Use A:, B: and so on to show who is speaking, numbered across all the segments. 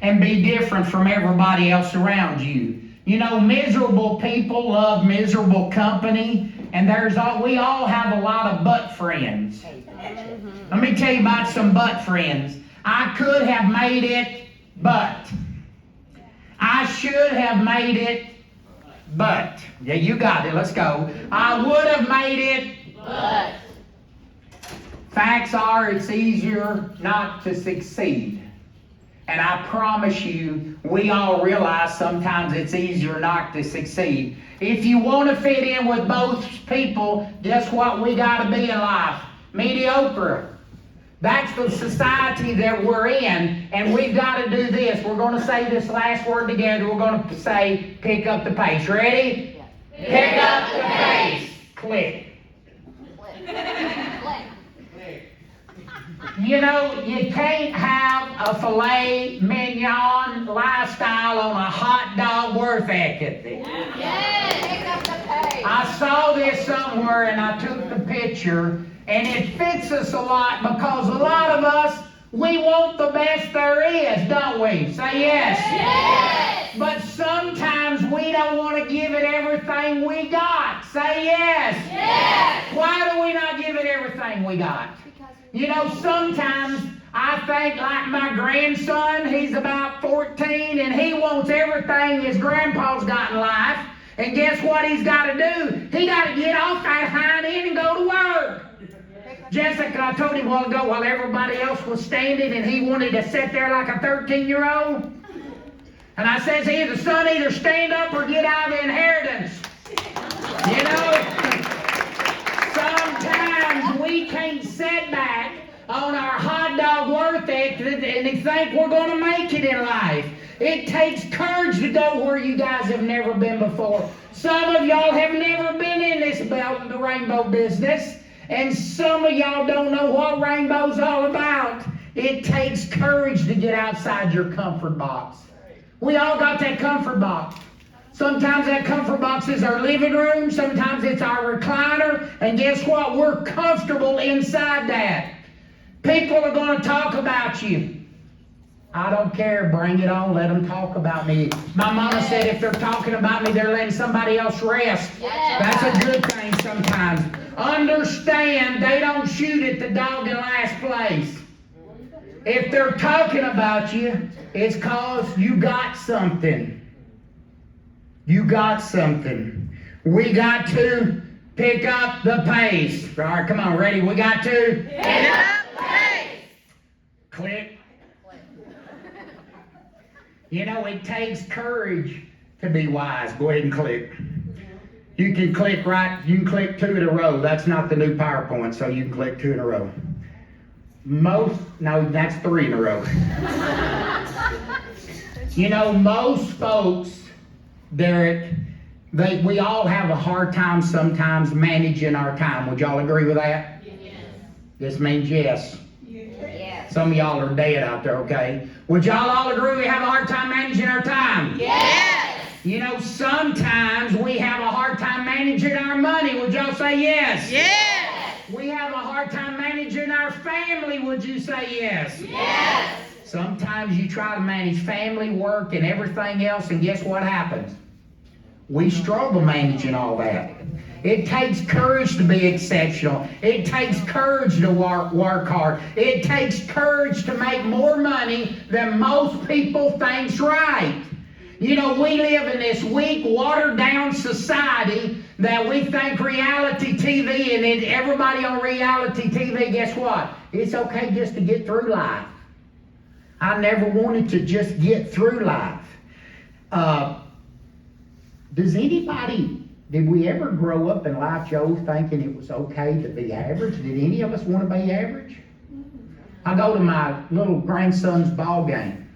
A: and be different from everybody else around you. You know, miserable people love miserable company, and we all have a lot of butt friends. Let me tell you about some butt friends. I could have made it, but. I should have made it, but. Yeah, you got it. Let's go. I would have made it, but. Facts are, it's easier not to succeed. And I promise you, we all realize sometimes it's easier not to succeed. If you want to fit in with both people, guess what we got to be in life? Mediocre. That's the society that we're in, and we've got to do this. We're going to say this last word together. We're going to say, pick up the pace. Ready? Yeah. Pick up the pace. Click. You know, you can't have a filet mignon lifestyle on a hot dog worth ethic. I saw this somewhere and I took the picture, and it fits us a lot because a lot of us, we want the best there is, don't we? Say yes. Yes. But sometimes we don't want to give it everything we got. Say yes. Yes. Why do we not give it everything we got? You know, sometimes I think like my grandson, he's about 14, and he wants everything his grandpa's got in life. And guess what he's got to do? He got to get off that hind end and go to work. Jessica, I told him a while ago, while everybody else was standing and he wanted to sit there like a 13-year-old. And I says, the son either stand up or get out of the inheritance. You know? Sometimes we can't sit back on our hot dog worth ethic and think we're going to make it in life. It takes courage to go where you guys have never been before. Some of y'all have never been in this the rainbow business, and some of y'all don't know what rainbow's all about. It takes courage to get outside your comfort box. We all got that comfort box. Sometimes that comfort box is our living room. Sometimes it's our recliner. And guess what? We're comfortable inside that. People are going to talk about you. I don't care. Bring it on. Let them talk about me. My mama said if they're talking about me, they're letting somebody else rest. That's a good thing sometimes. Understand they don't shoot at the dog in last place. If they're talking about you, it's because you got something. You got something. We got to pick up the pace. All right, come on, ready? We got to pick up the pace. Click. You know, it takes courage to be wise. Go ahead and click. You can click right. You can click 2 in a row. That's not the new PowerPoint, so you can click 2 in a row. No, that's 3 in a row. You know, most folks, we all have a hard time sometimes managing our time. Would y'all agree with that? Yes. This means yes. Yes. Some of y'all are dead out there, okay? Would y'all all agree we have a hard time managing our time? Yes. You know, sometimes we have a hard time managing our money. Would y'all say yes? Yes. We have a hard time managing our family. Would you say yes? Yes. Sometimes you try to manage family, work, and everything else, and guess what happens? We struggle managing all that. It takes courage to be exceptional. It takes courage to work hard. It takes courage to make more money than most people think's right. You know, we live in this weak, watered-down society that we think reality TV, and everybody on reality TV, guess what? It's okay just to get through life. I never wanted to just get through life. Did we ever grow up in life, Joe, thinking it was okay to be average? Did any of us want to be average? I go to my little grandson's ball game,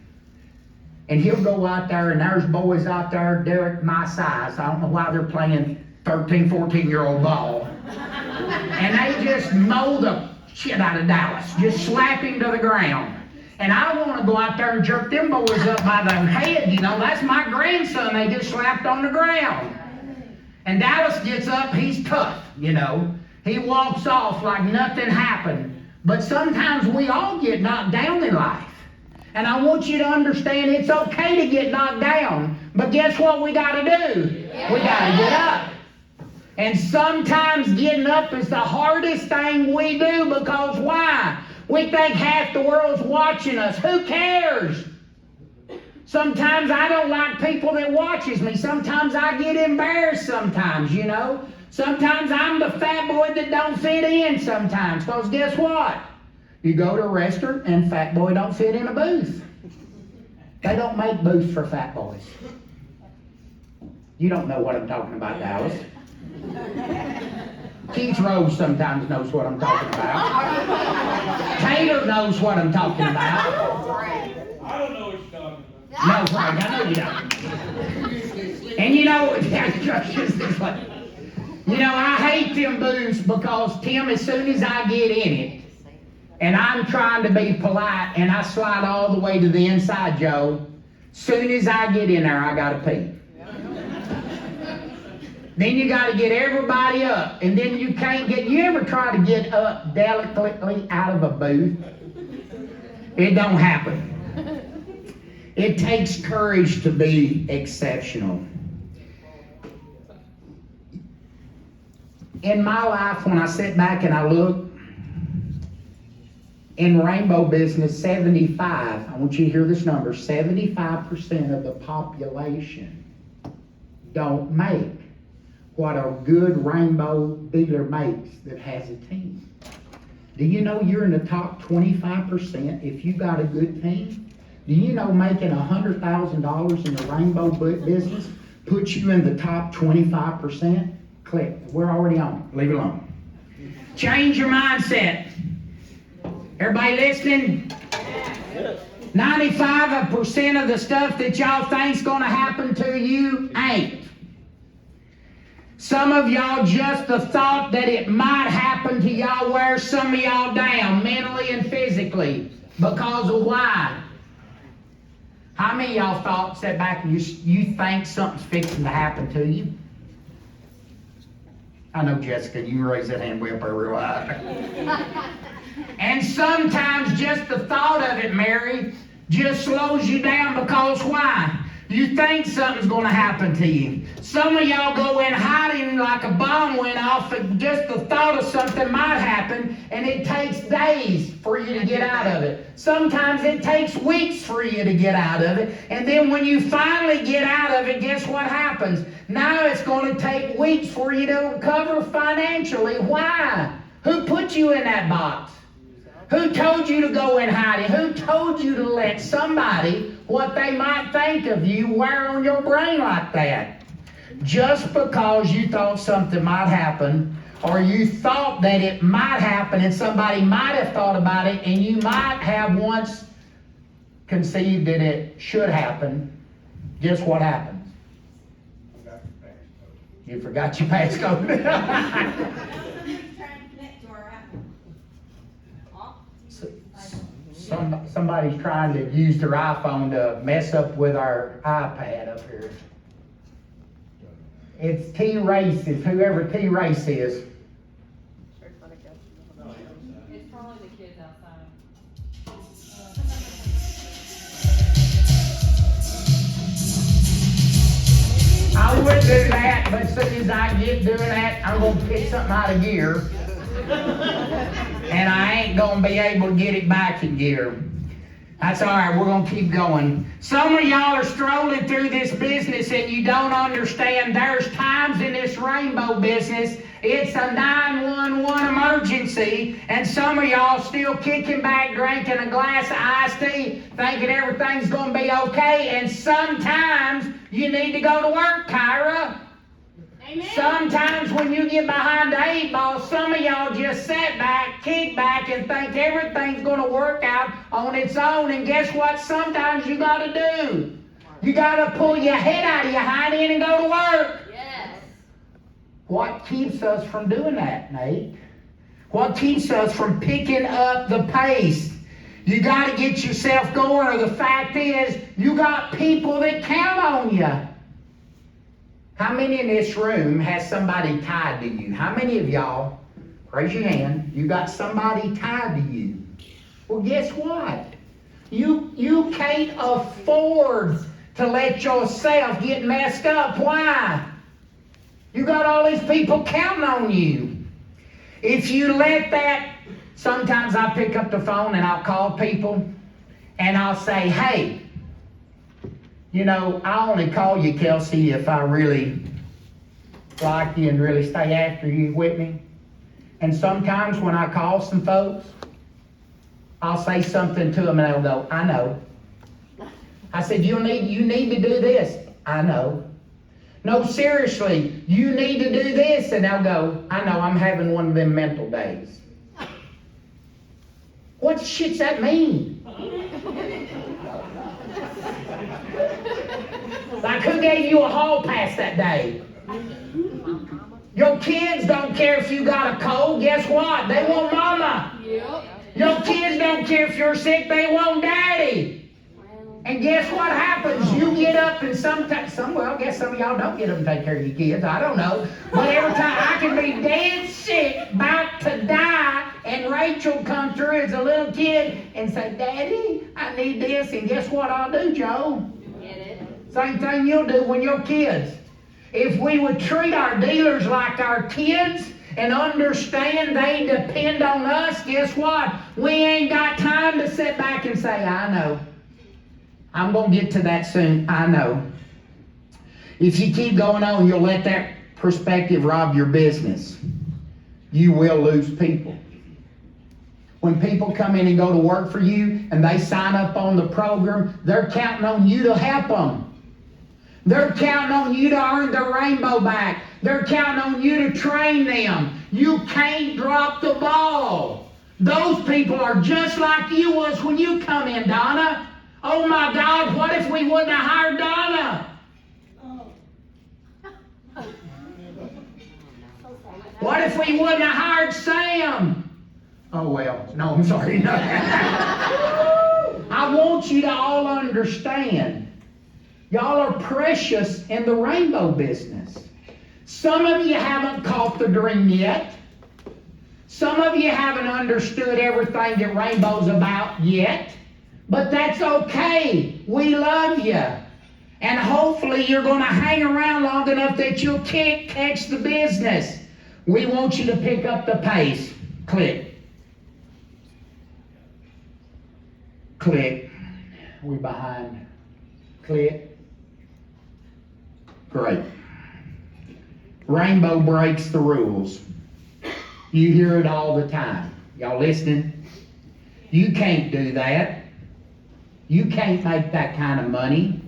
A: and he'll go out there, and there's boys out there, they're my size. I don't know why they're playing 13, 14-year-old ball. And they just mow the shit out of Dallas, just slap him to the ground. And I want to go out there and jerk them boys up by their head. You know, that's my grandson they just slapped on the ground. And Dallas gets up, he's tough, you know. He walks off like nothing happened. But sometimes we all get knocked down in life. And I want you to understand it's okay to get knocked down. But guess what we got to do? We got to get up. And sometimes getting up is the hardest thing we do, because why? We think half the world's watching us. Who cares? Sometimes I don't like people that watches me. Sometimes I get embarrassed sometimes, you know. Sometimes I'm the fat boy that don't fit in sometimes. Because guess what? You go to a restaurant and fat boy don't fit in a booth. They don't make booths for fat boys. You don't know what I'm talking about, Dallas. Keith Rose sometimes knows what I'm talking about. Taylor knows what I'm talking about.
B: I don't know what you're talking about.
A: No, Frank, I know you don't. And you know, I hate them booths, because Tim, as soon as I get in it, and I'm trying to be polite, and I slide all the way to the inside, Joe, soon as I get in there, I gotta pee. Then you got to get everybody up. And then you can't get, you ever try to get up delicately out of a booth? It don't happen. It takes courage to be exceptional. In my life, when I sit back and I look, in rainbow business, 75, I want you to hear this number, 75% of the population don't make what a good rainbow dealer makes that has a team. Do you know you're in the top 25% if you got a good team? Do you know making $100,000 in the rainbow business puts you in the top 25%? Click. We're already on. Leave it alone. Change your mindset. Everybody listening? 95% of the stuff that y'all think's gonna happen to you ain't. Some of y'all, just the thought that it might happen to y'all wears some of y'all down, mentally and physically. Because of why? How many of y'all thought, sat back and you think something's fixing to happen to you? I know, Jessica, you can raise that hand way up there real high. And sometimes just the thought of it, Mary, just slows you down, because why? You think something's going to happen to you. Some of y'all go in hiding like a bomb went off, and just the thought of something might happen, and it takes days for you to get out of it. Sometimes it takes weeks for you to get out of it, and then when you finally get out of it, guess what happens? Now it's going to take weeks for you to recover financially. Why? Who put you in that box? Who told you to go in hiding? Who told you to let somebody, what they might think of you, wear on your brain like that? Just because you thought something might happen, or you thought that it might happen, and somebody might have thought about it, and you might have once conceived that it should happen, guess what happens? You forgot your passcode. Somebody's trying to use their iPhone to mess up with our iPad up here. It's T-Race, it's whoever T-Race is.
C: It's probably the kids outside.
A: I would do that, but as soon as I get doing that, I'm going to kick something out of gear. And I ain't going to be able to get it back in gear. That's all right, we're going to keep going. Some of y'all are strolling through this business and you don't understand there's times in this rainbow business, it's a 911 emergency, and some of y'all still kicking back, drinking a glass of iced tea, thinking everything's going to be okay, and sometimes you need to go to work, Kyra. Amen. Sometimes when you get behind the 8 ball, some of y'all just sit back, kick back, and think everything's going to work out on its own. And guess what? Sometimes you got to do. You got to pull your head out of your hind end and go to work. Yes. What keeps us from doing that, Nate? What keeps us from picking up the pace? You got to get yourself going, or the fact is, you got people that count on you. How many in this room has somebody tied to you? How many of y'all, raise your hand, you got somebody tied to you? Well, guess what? You can't afford to let yourself get messed up. Why? You got all these people counting on you. If you let that, sometimes I pick up the phone and I'll call people and I'll say, hey, you know, I only call you, Kelsey, if I really like you and really stay after you with me. And sometimes when I call some folks, I'll say something to them and they'll go, I know. I said, you need to do this. I know. No, seriously, you need to do this. And they'll go, I know, I'm having one of them mental days. What shit's that mean? Like, who gave you a hall pass that day? Your kids don't care if you got a cold. Guess what? They want mama.
C: Yep.
A: Your kids don't care if you're sick. They want daddy. And guess what happens? You get up and sometimes, I guess some of y'all don't get up and take care of your kids. I don't know. But every time I can be dead sick, about to die, and Rachel come through as a little kid and say, Daddy, I need this. And guess what I'll do, Joe?
C: Get it.
A: Same thing you'll do when your kids. If we would treat our dealers like our kids and understand they depend on us, guess what? We ain't got time to sit back and say, I know. I'm going to get to that soon. I know. If you keep going on, you'll let that perspective rob your business. You will lose people. When people come in and go to work for you and they sign up on the program, they're counting on you to help them. They're counting on you to earn the rainbow back. They're counting on you to train them. You can't drop the ball. Those people are just like you was when you come in, Donna. Oh my God, what if we wouldn't have hired Donna? What if we wouldn't have hired Sam? Oh well, no, I'm sorry. No. I want you to all understand. Y'all are precious in the rainbow business. Some of you haven't caught the dream yet. Some of you haven't understood everything that rainbow's about yet. But that's okay. We love you. And hopefully you're going to hang around long enough that you'll catch the business. We want you to pick up the pace. Click. Click. We're behind. Click. Great. Rainbow breaks the rules. You hear it all the time. Y'all listening? You can't do that. You can't make that kind of money.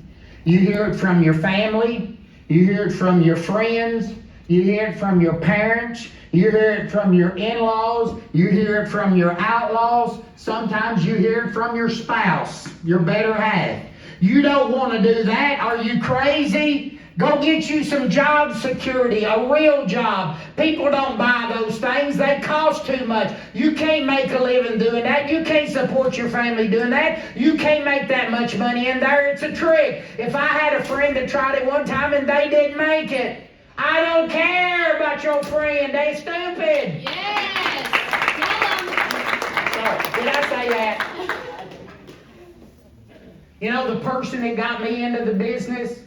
A: You hear it from your family. You hear it from your friends. You hear it from your parents. You hear it from your in-laws. You hear it from your outlaws. Sometimes you hear it from your spouse, your better half. You don't want to do that. Are you crazy? Go get you some job security, a real job. People don't buy those things. They cost too much. You can't make a living doing that. You can't support your family doing that. You can't make that much money in there. It's a trick. If I had a friend that tried it one time and they didn't make it, I don't care about your friend. They're stupid.
C: Yes.
A: Sorry, did I say that? You know, the person that got me into the business,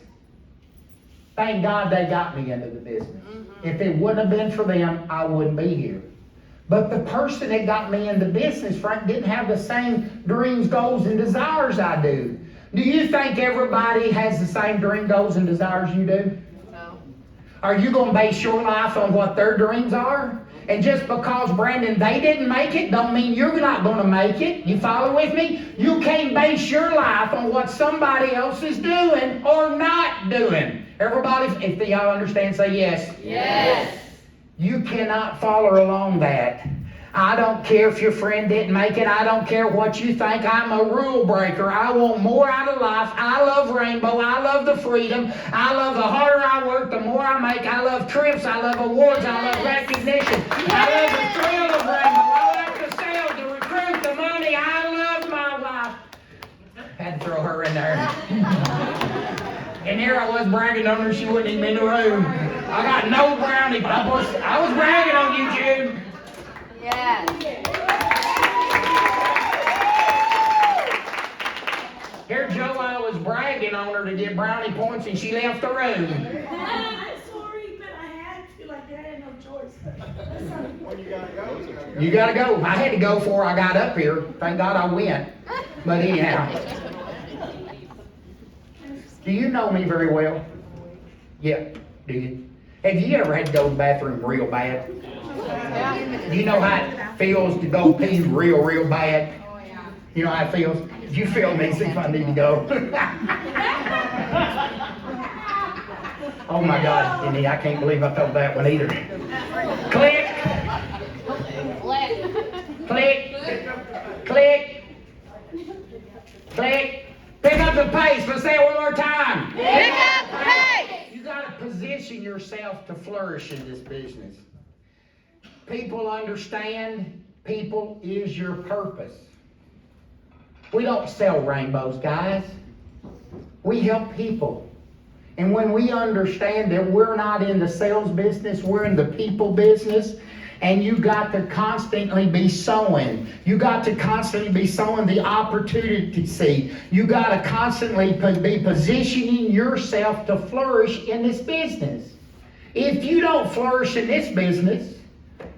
A: thank God they got me into the business. Mm-hmm. If it wouldn't have been for them, I wouldn't be here. But the person that got me into business, Frank, didn't have the same dreams, goals, and desires I do. Do you think everybody has the same dream, goals, and desires you do?
C: No.
A: Are you going to base your life on what their dreams are? And just because, Brandon, they didn't make it, don't mean you're not going to make it. You follow with me? You can't base your life on what somebody else is doing or not doing. Everybody, if y'all understand, say yes.
C: Yes.
A: You cannot follow along that. I don't care if your friend didn't make it. I don't care what you think. I'm a rule breaker. I want more out of life. I love rainbow. I love the freedom. I love the harder I work, the more I make. I love trips. I love awards. I love recognition. I love the thrill of rainbow. I like the sales, the recruit, the money. I love my wife. Had to throw her in there. And here I was bragging on her. She wouldn't even in the room. I got no brownie, but I was bragging on you, Jude.
C: Yes.
A: Here Joelle was bragging on her to get brownie points and she left the room.
D: I'm sorry, but I had to. Like, I had no choice.
E: Well, you gotta go.
A: You gotta go. I had to go before I got up here. Thank God I went. But anyhow. Do you know me very well? Yeah, do you? Have you ever had to go to the bathroom real bad? Do you know how it feels to go pee real bad? You know how it feels? If you feel me, see if I need to go. Oh my God, Cindy, I can't believe I told that one either. Click. Click. Click. Click. Pick up the pace. Let's say it one more time.
F: Pick up the pace.
A: You got to position yourself to flourish in this business. People understand people is your purpose. We don't sell rainbows, guys. We help people. And when we understand that we're not in the sales business, we're in the people business, and you got to constantly be sowing. You got to constantly be sowing the opportunity seed. You got to constantly be positioning yourself to flourish in this business. If you don't flourish in this business,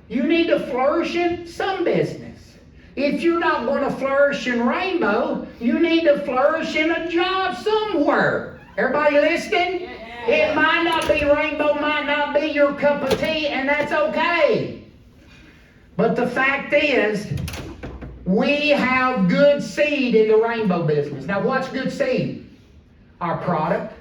A: you need to flourish in some business. If you're not going to flourish in Rainbow, you need to flourish in a job somewhere. Everybody listening? It might not be Rainbow, might not be your cup of tea, and that's okay. But the fact is, we have good seed in the Rainbow business. Now what's good seed? Our product,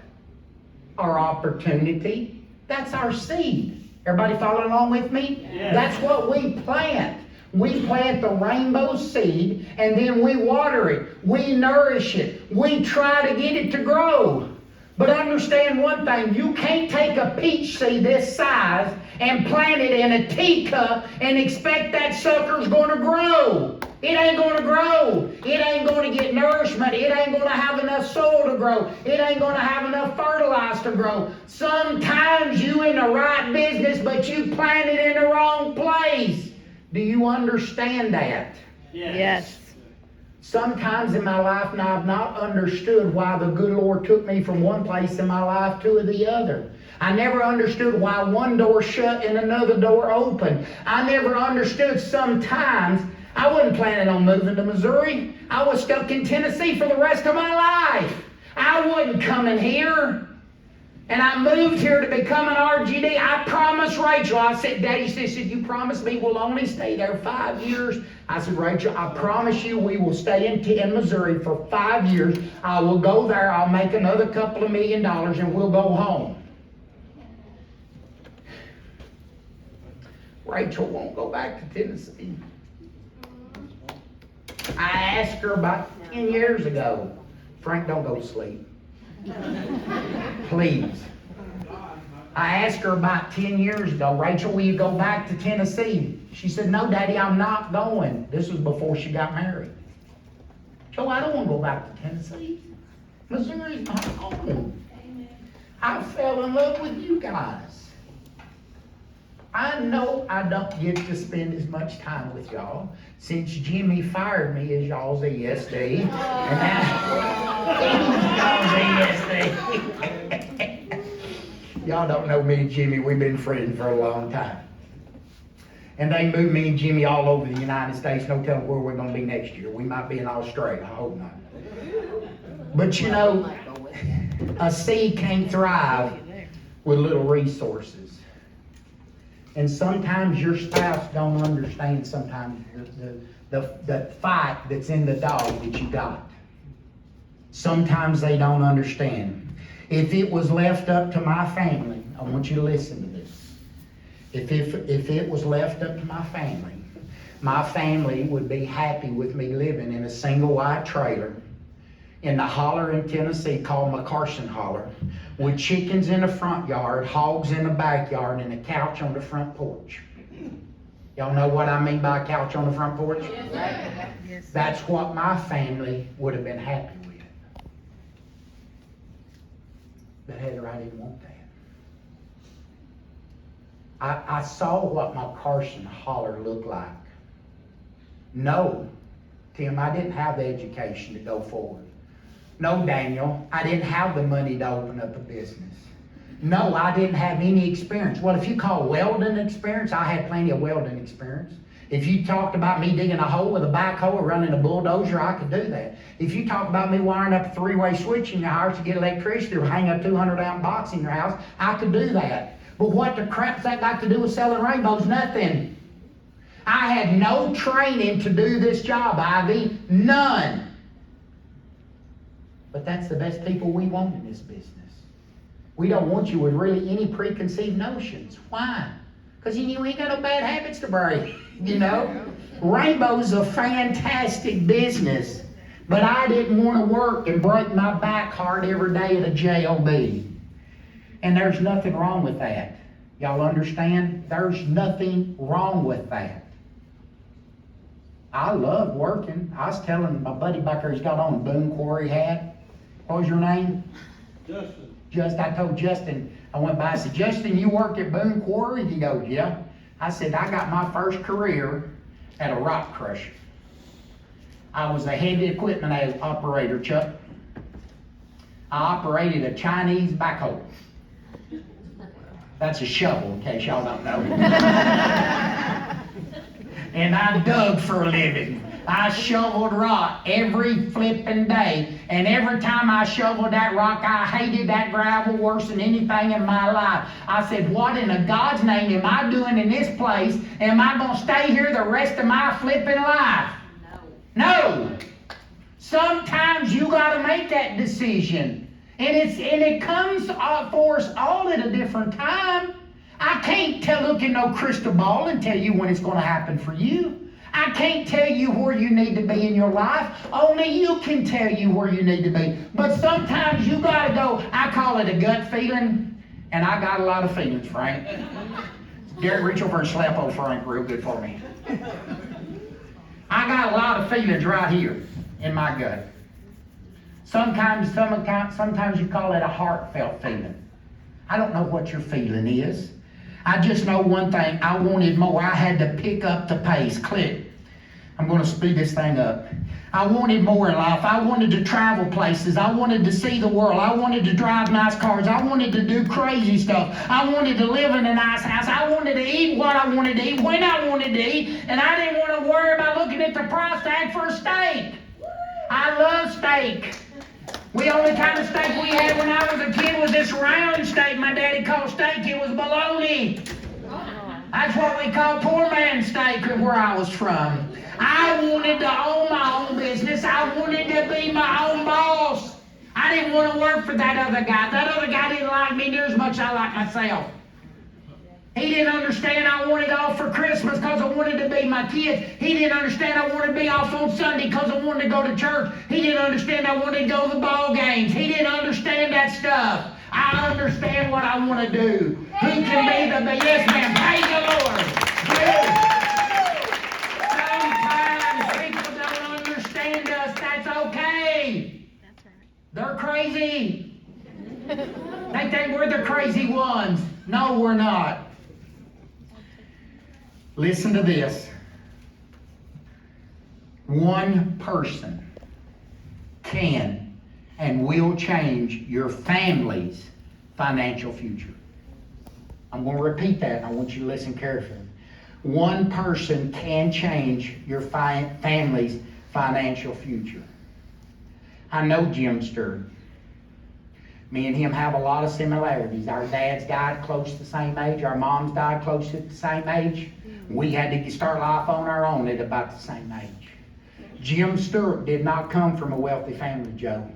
A: our opportunity, that's our seed. Everybody following along with me?
B: Yeah.
A: That's what we plant. We plant the rainbow seed and then we water it. We nourish it. We try to get it to grow. But understand one thing, you can't take a peach seed this size and plant it in a teacup and expect that sucker's going to grow. It ain't going to grow. It ain't going to get nourishment. It ain't going to have enough soil to grow. It ain't going to have enough fertilizer to grow. Sometimes you in the right business, but you planted in the wrong place. Do you understand that?
F: Yes.
A: Sometimes in my life now I've not understood why the good Lord took me from one place in my life to the other. I never understood why one door shut and another door open. I never understood sometimes I wasn't planning on moving to Missouri. I was stuck in Tennessee for the rest of my life. I wasn't coming here. And I moved here to become an RGD. I promised Rachel, I said, Daddy said, you promised me we'll only stay there 5 years. I said, Rachel, I promise you we will stay in Missouri for 5 years. I will go there, I'll make another couple of $1 million and we'll go home. Rachel won't go back to Tennessee. I asked her about 10 years ago, Frank, don't go to sleep. Please. I asked her about 10 years ago, Rachel, will you go back to Tennessee? She said, no, Daddy, I'm not going. This was before she got married. Joe, I don't want to go back to Tennessee. Missouri's my home. I fell in love with you guys. I know I don't get to spend as much time with y'all since Jimmy fired me as y'all's ESD. And now, y'all's ESD. Y'all don't know me and Jimmy. We've been friends for a long time. And they moved me and Jimmy all over the United States. No telling where we're going to be next year. We might be in Australia. I hope not. But you know, a seed can't thrive with little resources. And sometimes your spouse don't understand sometimes the fight that's in the dog that you got. Sometimes they don't understand. If it was left up to my family, I want you to listen to this. If it was left up to my family would be happy with me living in a single wide trailer in the holler in Tennessee called McCarson Holler, with chickens in the front yard, hogs in the backyard, and a couch on the front porch. Y'all know what I mean by a couch on the front porch?
F: Yes.
A: That's what my family would have been happy with. But Heather, I didn't want that. I saw what McCarson Holler looked like. No, Tim, I didn't have the education to go forward. No, Daniel, I didn't have the money to open up a business. No, I didn't have any experience. Well, if you call welding experience, I had plenty of welding experience. If you talked about me digging a hole with a backhoe or running a bulldozer, I could do that. If you talk about me wiring up a three-way switch in your house to get electricity or hang a 200-amp box in your house, I could do that. But what the crap's that got to do with selling rainbows? Nothing. I had no training to do this job, Ivy. None. But that's the best people we want in this business. We don't want you with really any preconceived notions. Why? Because you ain't got no bad habits to break, you know? Rainbow's a fantastic business, but I didn't want to work and break my back hard every day at a job. And there's nothing wrong with that. Y'all understand? There's nothing wrong with that. I love working. I was telling my buddy back there, he's got on a Boone Quarry hat. What was your name?
B: Justin.
A: I told Justin, I went by, I said, Justin, you work at Boone Quarry? He goes, yeah. I said, I got my first career at a rock crusher. I was a heavy equipment operator, Chuck. I operated a Chinese backhoe. That's a shovel, in case y'all don't know. And I dug for a living. I shoveled rock every flipping day. And every time I shoveled that rock, I hated that gravel worse than anything in my life. I said, what in the God's name am I doing in this place? Am I going to stay here the rest of my flipping life? No. Sometimes you got to make that decision. And it comes for us all at a different time. I can't look in no crystal ball and tell you when it's going to happen for you. I can't tell you where you need to be in your life. Only you can tell you where you need to be. But sometimes you got to go, I call it a gut feeling, and I got a lot of feelings, Frank. Derek, reach over and slap old Frank real good for me. I got a lot of feelings right here in my gut. Sometimes you call it a heartfelt feeling. I don't know what your feeling is. I just know one thing. I wanted more. I had to pick up the pace. Click. I'm going to speed this thing up. I wanted more in life. I wanted to travel places. I wanted to see the world. I wanted to drive nice cars. I wanted to do crazy stuff. I wanted to live in a nice house. I wanted to eat what I wanted to eat, when I wanted to eat, and I didn't want to worry about looking at the price tag for a steak. I love steak. The only kind of steak we had when I was a kid was this round steak my daddy called steak. It was bologna. That's what we call poor man steak where I was from. I wanted to own my own business. I wanted to be my own boss. I didn't want to work for that other guy. That other guy didn't like me near as much as I like myself. He didn't understand I wanted off for Christmas because I wanted to be my kids. He didn't understand I wanted to be off on Sunday because I wanted to go to church. He didn't understand I wanted to go to the ball games. He didn't understand that stuff. I understand what I want to do. Who can be the best? Yes, ma'am. Praise the Lord. Sometimes people don't understand us. That's okay.
F: That's right.
A: They're crazy. They think we're the crazy ones. No, we're not. Listen to this. One person can and will change your family's financial future. I'm going to repeat that, and I want you to listen carefully. One person can change your family's financial future. I know Jim Stewart. Me and him have a lot of similarities. Our dads died close to the same age. Our moms died close to the same age. We had to start life on our own at about the same age. Jim Stewart did not come from a wealthy family, Joe.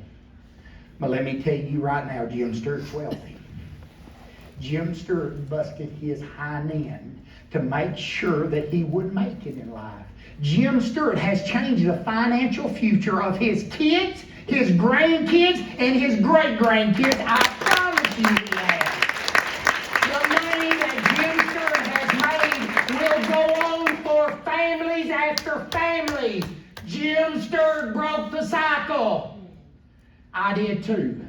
A: But let me tell you right now, Jim Stewart's wealthy. Jim Stewart busted his hind end to make sure that he would make it in life. Jim Stewart has changed the financial future of his kids, his grandkids, and his great-grandkids. I promise you he has. The money that Jim Stewart has made will go on for families after families. Jim Stewart broke the cycle. I did too.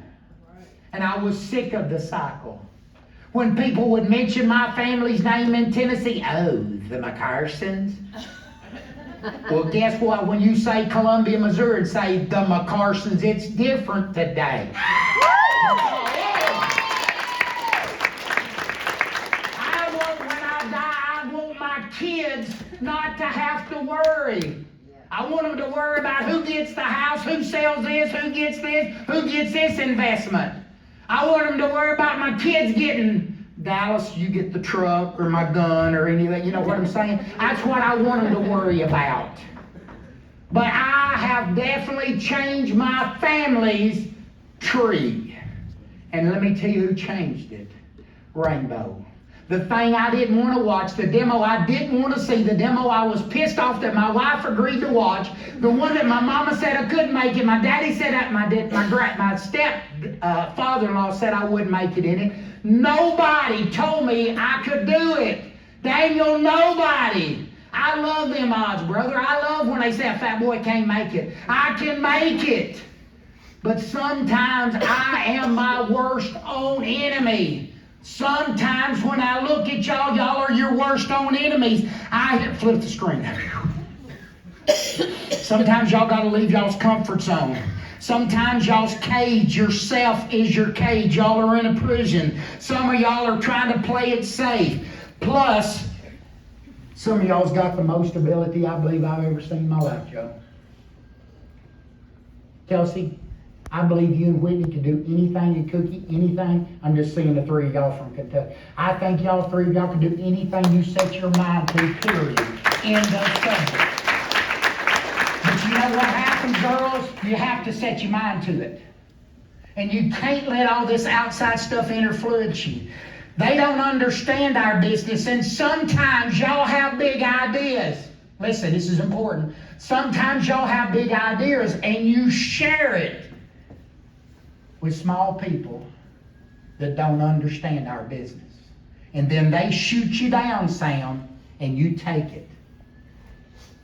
A: And I was sick of the cycle. When people would mention my family's name in Tennessee, oh, the McCarsons. Well, guess what? When you say Columbia, Missouri, say the McCarsons, it's different today. When I die, I want my kids not to have to worry. I want them to worry about who gets the house, who sells this, who gets this investment. I want them to worry about my kids getting, Dallas, you get the truck or my gun or anything. You know what I'm saying? That's what I want them to worry about. But I have definitely changed my family's tree. And let me tell you who changed it. Rainbow. The thing I didn't want to watch, the demo I didn't want to see, the demo I was pissed off that my wife agreed to watch, the one that my mama said I couldn't make it, my daddy said my step father-in-law said I wouldn't make it in it. Nobody told me I could do it. Daniel, nobody. I love them odds, brother. I love when they say a fat boy can't make it. I can make it. But sometimes I am my worst own enemy. Sometimes when I look at y'all, y'all are your worst own enemies. I flip the screen. Sometimes y'all got to leave y'all's comfort zone. Sometimes y'all's cage, yourself is your cage. Y'all are in a prison. Some of y'all are trying to play it safe. Plus, some of y'all's got the most ability I believe I've ever seen in my life, Joe. Kelsey, I believe you and Whitney could do anything, and Cookie, anything. I'm just seeing the three of y'all from Kentucky. I think y'all three of y'all could do anything you set your mind to, period. End of subject. But you know what happens, girls? You have to set your mind to it. And you can't let all this outside stuff influence you. They don't understand our business, and sometimes y'all have big ideas. Listen, this is important. Sometimes y'all have big ideas, and you share it with small people that don't understand our business. And then they shoot you down, Sam, and you take it.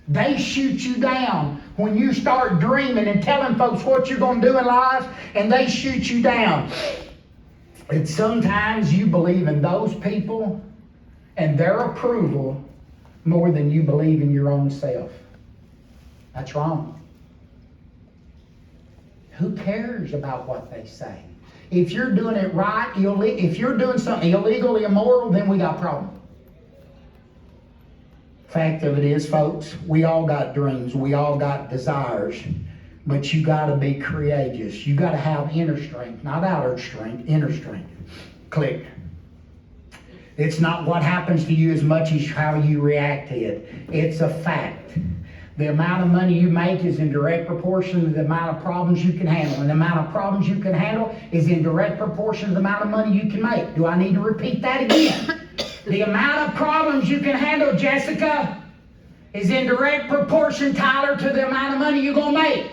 A: They shoot you down when you start dreaming and telling folks what you're going to do in life, and they shoot you down. And sometimes you believe in those people and their approval more than you believe in your own self. That's wrong. Who cares about what they say? If you're doing it right, if you're doing something illegal, immoral, then we got a problem. Fact of it is, folks, we all got dreams. We all got desires. But you got to be courageous. You got to have inner strength, not outer strength, inner strength. Click. It's not what happens to you as much as how you react to it. It's a fact. The amount of money you make is in direct proportion to the amount of problems you can handle. And the amount of problems you can handle is in direct proportion to the amount of money you can make. Do I need to repeat that again? The amount of problems you can handle, Jessica, is in direct proportion, Tyler, to the amount of money you're going to make.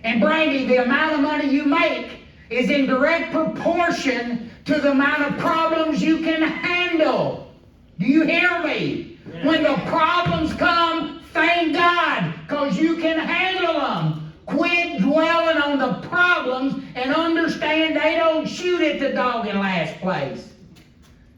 A: And Brandy, the amount of money you make is in direct proportion to the amount of problems you can handle. Do you hear me? When the problems come, thank God, because you can handle them. Quit dwelling on the problems and understand they don't shoot at the dog in last place.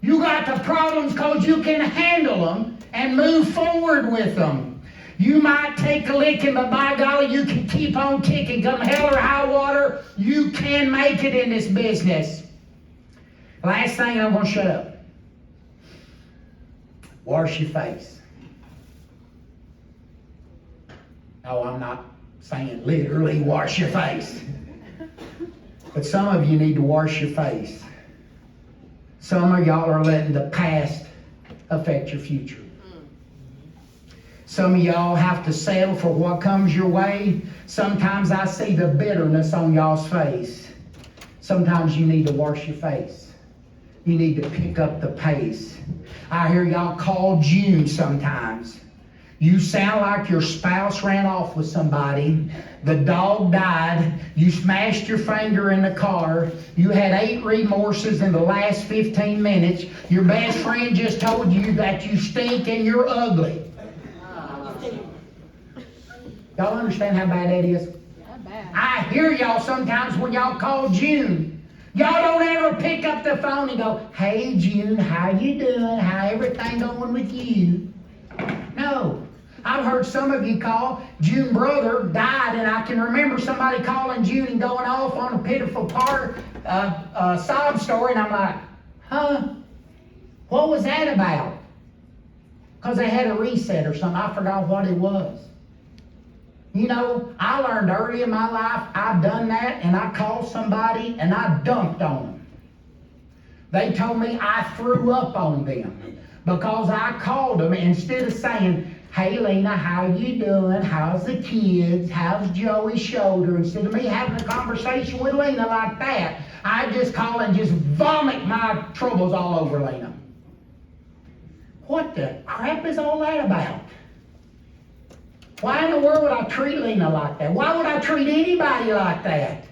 A: You got the problems because you can handle them and move forward with them. You might take a licking, but by golly, you can keep on kicking. Come hell or high water, you can make it in this business. Last thing, I'm going to shut up. Wash your face. No, I'm not saying literally wash your face. But some of you need to wash your face. Some of y'all are letting the past affect your future. Some of y'all have to settle for what comes your way. Sometimes I see the bitterness on y'all's face. Sometimes you need to wash your face. You need to pick up the pace. I hear y'all call June sometimes. You sound like your spouse ran off with somebody. The dog died. You smashed your finger in the car. You had 8 remorses in the last 15 minutes. Your best friend just told you that you stink and you're ugly. Y'all understand how bad that is? I hear y'all sometimes when y'all call June. Y'all don't ever pick up the phone and go, "Hey June, how you doing? How everything going with you?" No. I've heard some of you call. June brother died, and I can remember somebody calling June and going off on a pitiful sob story, and I'm like, huh? What was that about? Because they had a reset or something. I forgot what it was. You know, I learned early in my life, I've done that, and I called somebody and I dunked on them. They told me I threw up on them because I called them instead of saying, hey Lena, how you doing? How's the kids? How's Joey's shoulder? Instead of me having a conversation with Lena like that, I just call and just vomit my troubles all over Lena. What the crap is all that about? Why in the world would I treat Lena like that? Why would I treat anybody like that?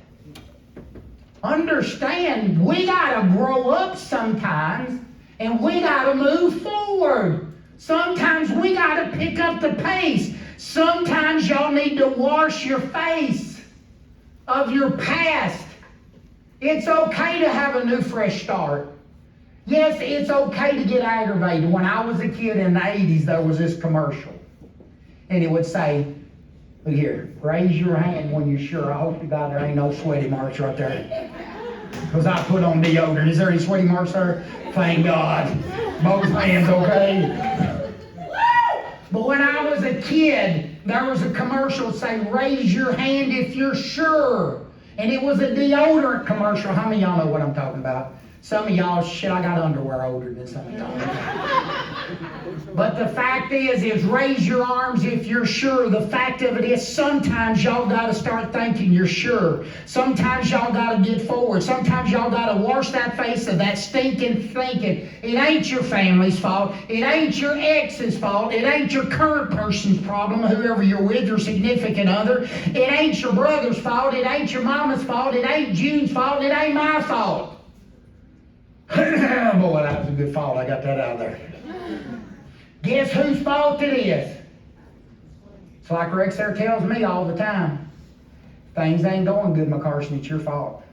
A: Understand, we gotta grow up sometimes, and we gotta move forward. Sometimes we gotta pick up the pace. Sometimes y'all need to wash your face of your past. It's okay to have a new fresh start. Yes, it's okay to get aggravated. When I was a kid in the 80s, there was this commercial. And it would say, look here, raise your hand when you're sure. I hope to God there ain't no sweaty marks right there. Because I put on deodorant. Is there any sweaty marks there? Thank God. Both hands okay. But when I was a kid, there was a commercial that say, raise your hand if you're sure. And it was a deodorant commercial. How many of y'all know what I'm talking about? Some of y'all, shit, I got underwear older than some of y'all. But the fact is raise your arms if you're sure. The fact of it is sometimes y'all got to start thinking you're sure. Sometimes y'all got to get forward. Sometimes y'all got to wash that face of that stinking thinking. It ain't your family's fault. It ain't your ex's fault. It ain't your current person's problem, whoever you're with, your significant other. It ain't your brother's fault. It ain't your mama's fault. It ain't June's fault. It ain't my fault. Boy, that was a good fault. I got that out of there. Guess whose fault it is? It's like Rex there tells me all the time. Things ain't going good, McCarson. It's your fault.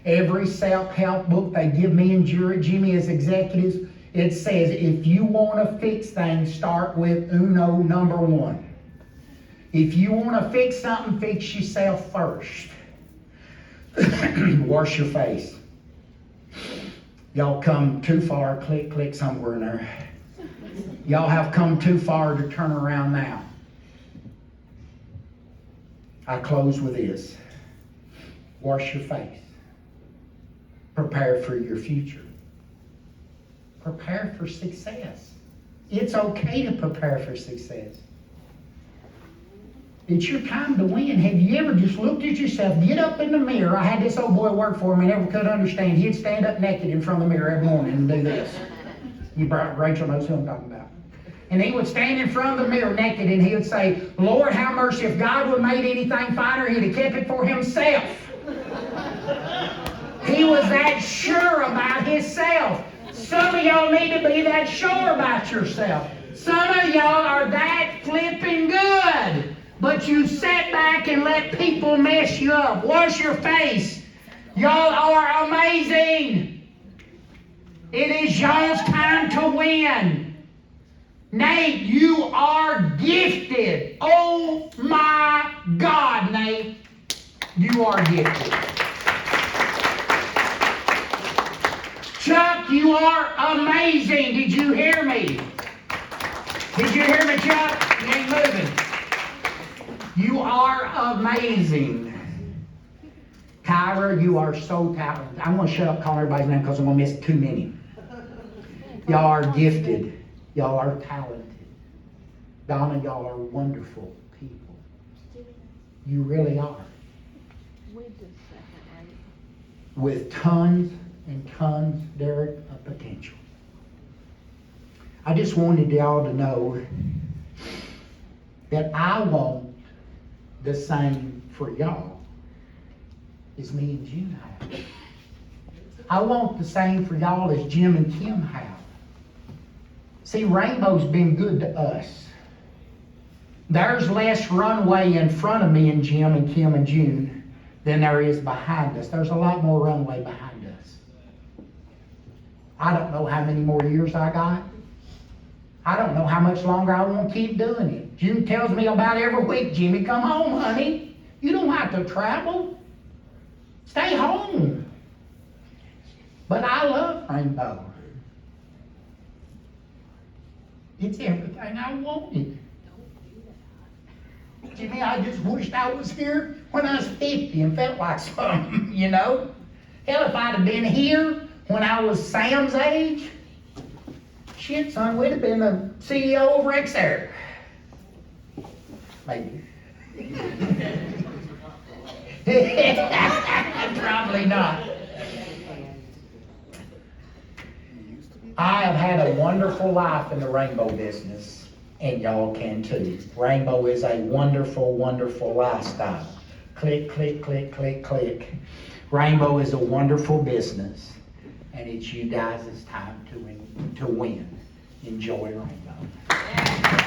A: Every self-help book they give me and Jimmy as executives, it says if you want to fix things, start with number one. If you want to fix something, fix yourself first. Wash your face. Y'all come too far, click somewhere in there. Y'all have come too far to turn around now. I close with this. Wash your face. Prepare for your future. Prepare for success. It's okay to prepare for success. It's your time to win. Have you ever just looked at yourself, get up in the mirror? I had this old boy work for me, never could understand. He'd stand up naked in front of the mirror every morning and do this. Rachel knows who I'm talking about. And he would stand in front of the mirror naked and he would say, Lord, have mercy. If God would have made anything finer, he'd have kept it for himself. He was that sure about himself. Some of y'all need to be that sure about yourself. Some of y'all are that flipping good. But you sit back and let people mess you up. Wash your face. Y'all are amazing. It is y'all's time to win. Nate, you are gifted. Oh my God, Nate. You are gifted. Chuck, you are amazing. Did you hear me? Did you hear me, Chuck? You ain't moving. You are amazing. Tyra, you are so talented. I'm going to shut up calling everybody's name because I'm going to miss too many. Y'all are gifted. Y'all are talented. Donna, y'all are wonderful people. You really are. With tons and tons, Derek, of potential. I just wanted y'all to know that I want the same for y'all as me and Jim have. I want the same for y'all as Jim and Kim have. See, Rainbow's been good to us. There's less runway in front of me and Jim and Kim and June than there is behind us. There's a lot more runway behind us. I don't know how many more years I got. I don't know how much longer I want to keep doing it. June tells me about every week, Jimmy, come home, honey. You don't have to travel. Stay home. But I love Rainbow. It's everything I wanted. Jimmy, I just wished I was here when I was 50 and felt like something, you know? Hell, if I'd have been here when I was Sam's age, shit, son, we'd have been the CEO of Rexair. Maybe. Probably not. I have had a wonderful life in the rainbow business, and y'all can too. Rainbow is a wonderful, wonderful lifestyle. Click, click, click, click, click. Rainbow is a wonderful business, and it's you guys' time to win. Enjoy Rainbow.